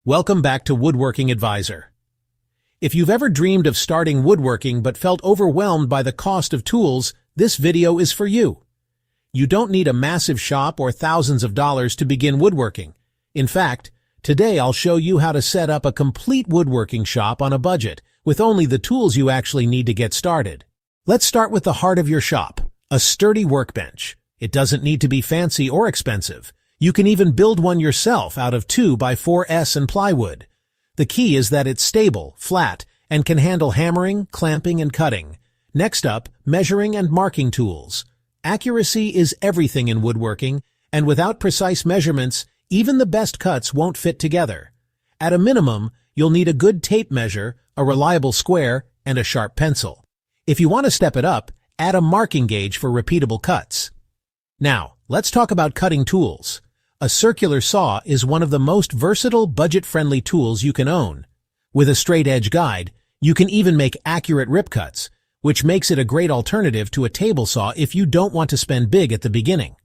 Welcome back to Woodworking Advisor. If you've ever dreamed of starting woodworking but felt overwhelmed by the cost of tools, this video is for you. You don't need a massive shop or thousands of dollars to begin woodworking. In fact, today I'll show you how to set up a complete woodworking shop on a budget with only the tools you actually need to get started. Let's start with the heart of your shop, a sturdy workbench. It doesn't need to be fancy or expensive. You can even build one yourself out of 2x4s and plywood. The key is that it's stable, flat, and can handle hammering, clamping, and cutting. Next up, measuring and marking tools. Accuracy is everything in woodworking, and without precise measurements, even the best cuts won't fit together. At a minimum, you'll need a good tape measure, a reliable square, and a sharp pencil. If you want to step it up, add a marking gauge for repeatable cuts. Now, let's talk about cutting tools. A circular saw is one of the most versatile, budget-friendly tools you can own. With a straight-edge guide, you can even make accurate rip cuts, which makes it a great alternative to a table saw if you don't want to spend big at the beginning.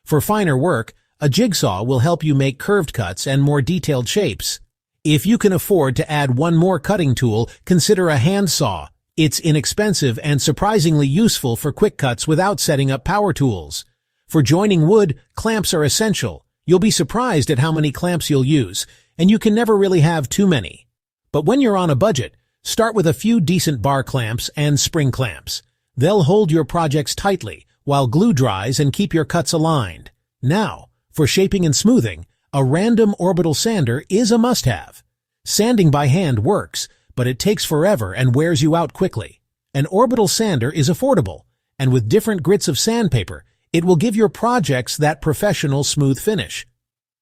For finer work, a jigsaw will help you make curved cuts and more detailed shapes. If you can afford to add one more cutting tool, consider a hand saw. It's inexpensive and surprisingly useful for quick cuts without setting up power tools. For joining wood, clamps are essential. You'll be surprised at how many clamps you'll use, and you can never really have too many. But when you're on a budget, start with a few decent bar clamps and spring clamps. They'll hold your projects tightly while glue dries and keep your cuts aligned. Now, for shaping and smoothing, a random orbital sander is a must-have. Sanding by hand works, but it takes forever and wears you out quickly. An orbital sander is affordable, and with different grits of sandpaper, it will give your projects that professional smooth finish.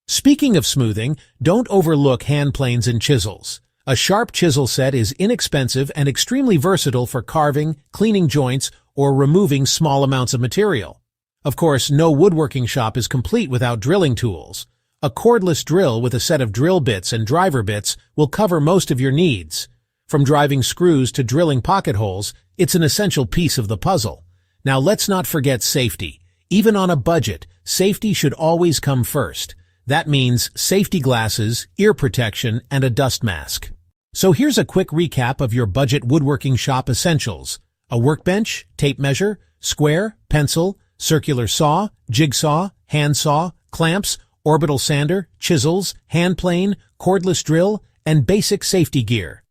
Speaking of smoothing, don't overlook hand planes and chisels. A sharp chisel set is inexpensive and extremely versatile for carving, cleaning joints, or removing small amounts of material. Of course, no woodworking shop is complete without drilling tools. A cordless drill with a set of drill bits and driver bits will cover most of your needs. From driving screws to drilling pocket holes, it's an essential piece of the puzzle. Now let's not forget safety. Even on a budget, safety should always come first. That means safety glasses, ear protection, and a dust mask. So here's a quick recap of your budget woodworking shop essentials. A workbench, tape measure, square, pencil, circular saw, jigsaw, handsaw, clamps, orbital sander, chisels, hand plane, cordless drill, and basic safety gear.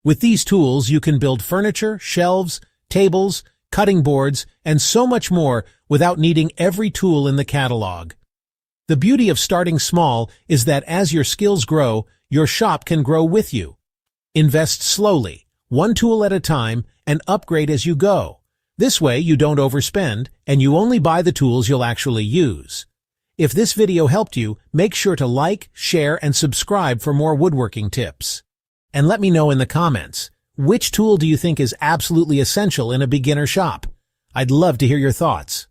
With these tools, you can build furniture, shelves, tables, cutting boards, and so much more without needing every tool in the catalog. The beauty of starting small is that as your skills grow, your shop can grow with you. Invest slowly, one tool at a time, and upgrade as you go. This way you don't overspend, and you only buy the tools you'll actually use. If this video helped you, make sure to like, share, and subscribe for more woodworking tips. And let me know in the comments, which tool do you think is absolutely essential in a beginner shop? I'd love to hear your thoughts.